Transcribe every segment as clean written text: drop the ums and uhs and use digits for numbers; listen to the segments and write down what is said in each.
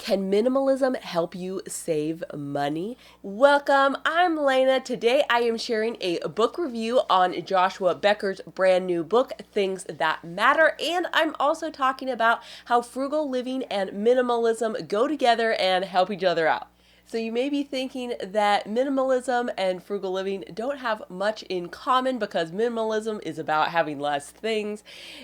Can minimalism help you save money? Welcome, I'm Lena. Today I am sharing a book review on Joshua Becker's brand new book, Things That Matter, and I'm also talking about how frugal living and minimalism go together and help each other out. So you may be thinking that minimalism and frugal living don't have much in common because minimalism is about having less things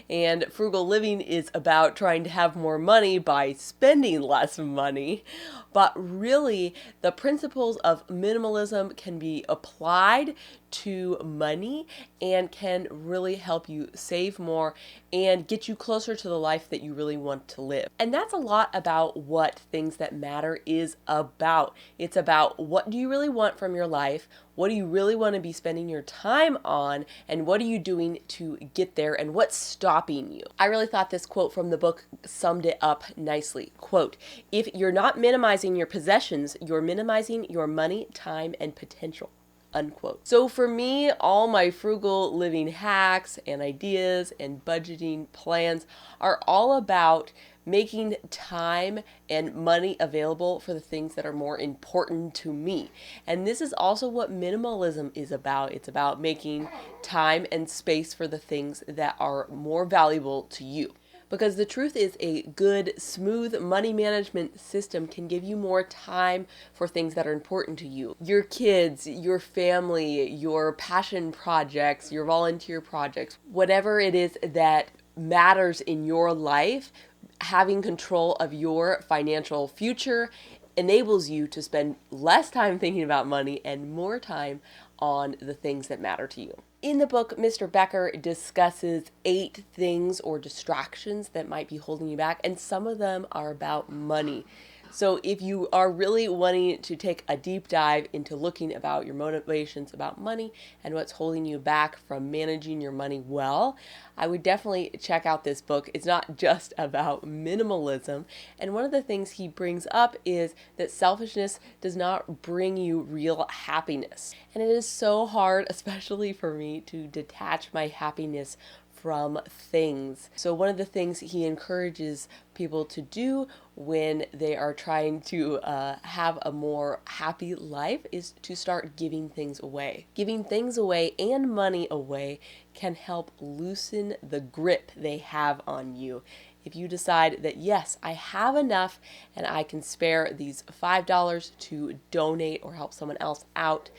and frugal living is about trying to have more money by spending less money. But really, the principles of minimalism can be applied to money and can really help you save more and get you closer to the life that you really want to live. And that's a lot about what Things That Matter is about. It's about what do you really want from your life? What do you really want to be spending your time on? And what are you doing to get there? And what's stopping you? I really thought this quote from the book summed it up nicely. Quote, "If you're not minimizing your possessions, you're minimizing your money, time, and potential." Unquote. So for me, all my frugal living hacks and ideas and budgeting plans are all about making time and money available for the things that are more important to me. And this is also what minimalism is about. It's about making time and space for the things that are more valuable to you. Because the truth is, a good, smooth money management system can give you more time for things that are important to you. Your kids, your family, your passion projects, your volunteer projects, whatever it is that matters in your life, having control of your financial future enables you to spend less time thinking about money and more time on the things that matter to you. In the book, Mr. Becker discusses 8 things or distractions that might be holding you back, and some of them are about money. So if you are really wanting to take a deep dive into looking about your motivations about money and what's holding you back from managing your money well, I would definitely check out this book. It's not just about minimalism. And one of the things he brings up is that selfishness does not bring you real happiness. And it is so hard, especially for me, to detach my happiness from things. So one of the things he encourages people to do when they are trying to have a more happy life is to start giving things away. Giving things away and money away can help loosen the grip they have on you. If you decide that, yes, I have enough and I can spare these $5 to donate or help someone else out,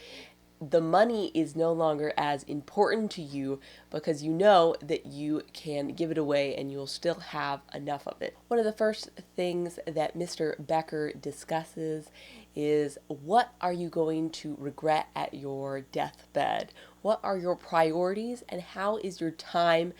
the money is no longer as important to you because you know that you can give it away and you'll still have enough of it. One of the first things that Mr. Becker discusses is, what are you going to regret at your deathbed? What are your priorities and how is your time,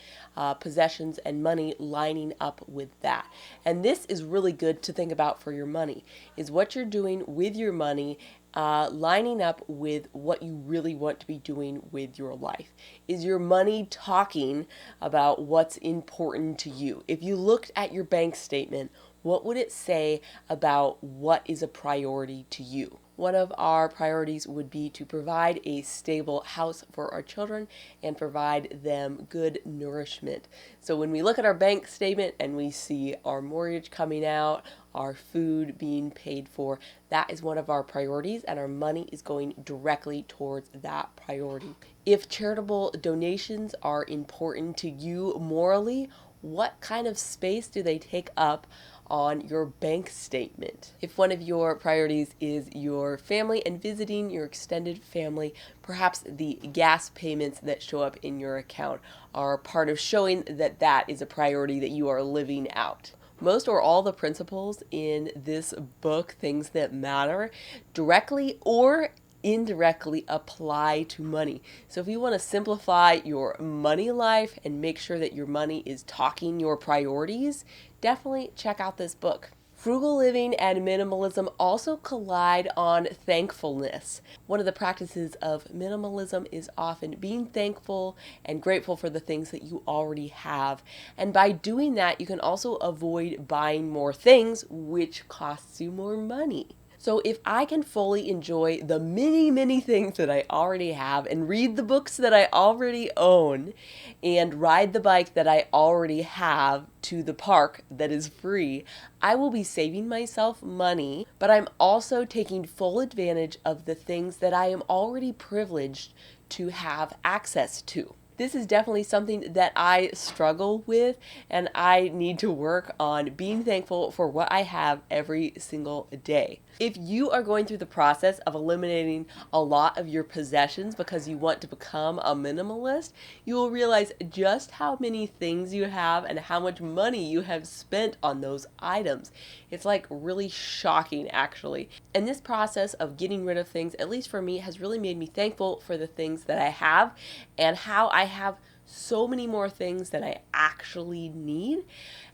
possessions, and money lining up with that? And this is really good to think about for your money, is what you're doing with your money lining up with what you really want to be doing with your life. Is your money talking about what's important to you? If you looked at your bank statement, what would it say about what is a priority to you? One of our priorities would be to provide a stable house for our children and provide them good nourishment. So when we look at our bank statement and we see our mortgage coming out, our food being paid for, that is one of our priorities, and our money is going directly towards that priority. If charitable donations are important to you morally, what kind of space do they take up on your bank statement? If one of your priorities is your family and visiting your extended family, perhaps the gas payments that show up in your account are part of showing that that is a priority that you are living out. Most or all the principles in this book, Things That Matter, directly or indirectly apply to money. So if you want to simplify your money life and make sure that your money is talking your priorities, definitely check out this book. Frugal living and minimalism also collide on thankfulness. One of the practices of minimalism is often being thankful and grateful for the things that you already have. And by doing that, you can also avoid buying more things, which costs you more money. So if I can fully enjoy the many things that I already have and read the books that I already own and ride the bike that I already have to the park that is free, I will be saving myself money, but I'm also taking full advantage of the things that I am already privileged to have access to. This is definitely something that I struggle with, and I need to work on being thankful for what I have every single day. If you are going through the process of eliminating a lot of your possessions because you want to become a minimalist, you will realize just how many things you have and how much money you have spent on those items. It's like really shocking, actually. And this process of getting rid of things, at least for me, has really made me thankful for the things that I have and how I have so many more things that I actually need.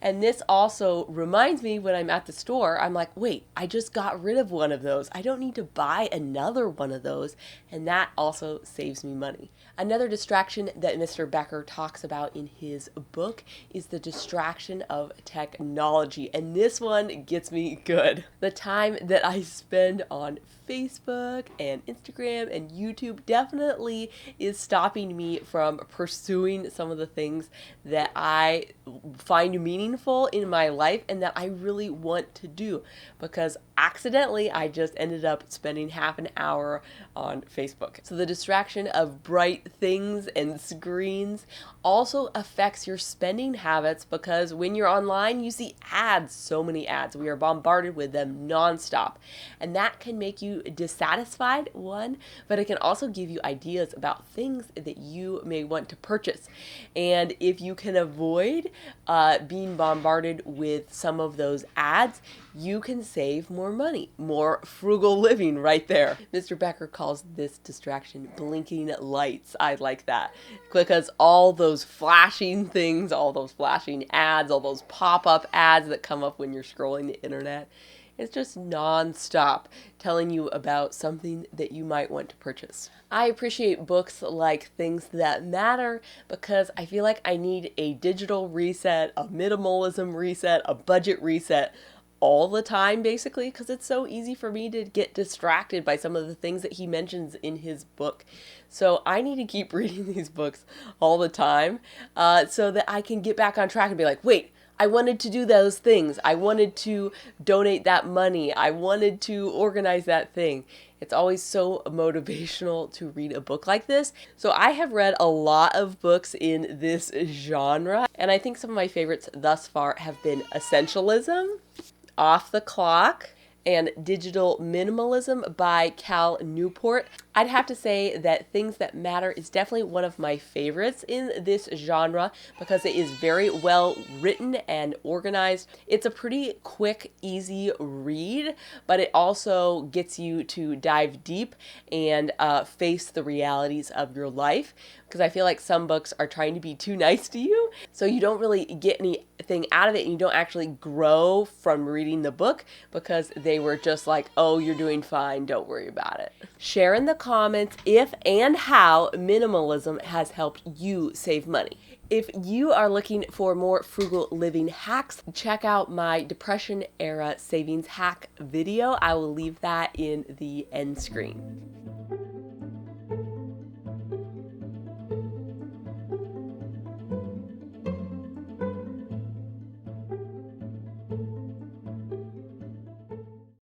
And this also reminds me when I'm at the store, I'm like, wait, I just got rid of one of those. I don't need to buy another one of those. And that also saves me money. Another distraction that Mr. Becker talks about in his book is the distraction of technology. And this one gets me good. The time that I spend on Facebook and Instagram and YouTube definitely is stopping me from pursuing some of the things that I find meaningful in my life and that I really want to do, because accidentally I just ended up spending half an hour on Facebook. So the distraction of bright things and screens also affects your spending habits, because when you're online you see ads, so many ads. We are bombarded with them nonstop, and that can make you dissatisfied, one, but it can also give you ideas about things that you may want to purchase. And if you can avoid being bombarded with some of those ads, you can save more money. More frugal living right there. Mr. Becker calls this distraction blinking lights. I like that, because all those flashing things, all those flashing ads, all those pop-up ads that come up when you're scrolling the internet, it's just non-stop telling you about something that you might want to purchase. I appreciate books like Things That Matter because I feel like I need a digital reset, a minimalism reset, a budget reset all the time, basically, because it's so easy for me to get distracted by some of the things that he mentions in his book. So I need to keep reading these books all the time so that I can get back on track and be like, wait, I wanted to do those things. I wanted to donate that money. I wanted to organize that thing. It's always so motivational to read a book like this. So I have read a lot of books in this genre, and I think some of my favorites thus far have been Essentialism, Off the Clock, and Digital Minimalism by Cal Newport. I'd have to say that Things That Matter is definitely one of my favorites in this genre because it is very well written and organized. It's a pretty quick, easy read, but it also gets you to dive deep and face the realities of your life, because I feel like some books are trying to be too nice to you, so you don't really get anything out of it and you don't actually grow from reading the book because they were just like, oh, you're doing fine, don't worry about it. Share in the comments if and how minimalism has helped you save money. If you are looking for more frugal living hacks, check out my Depression era savings hack video. I will leave that in the end screen.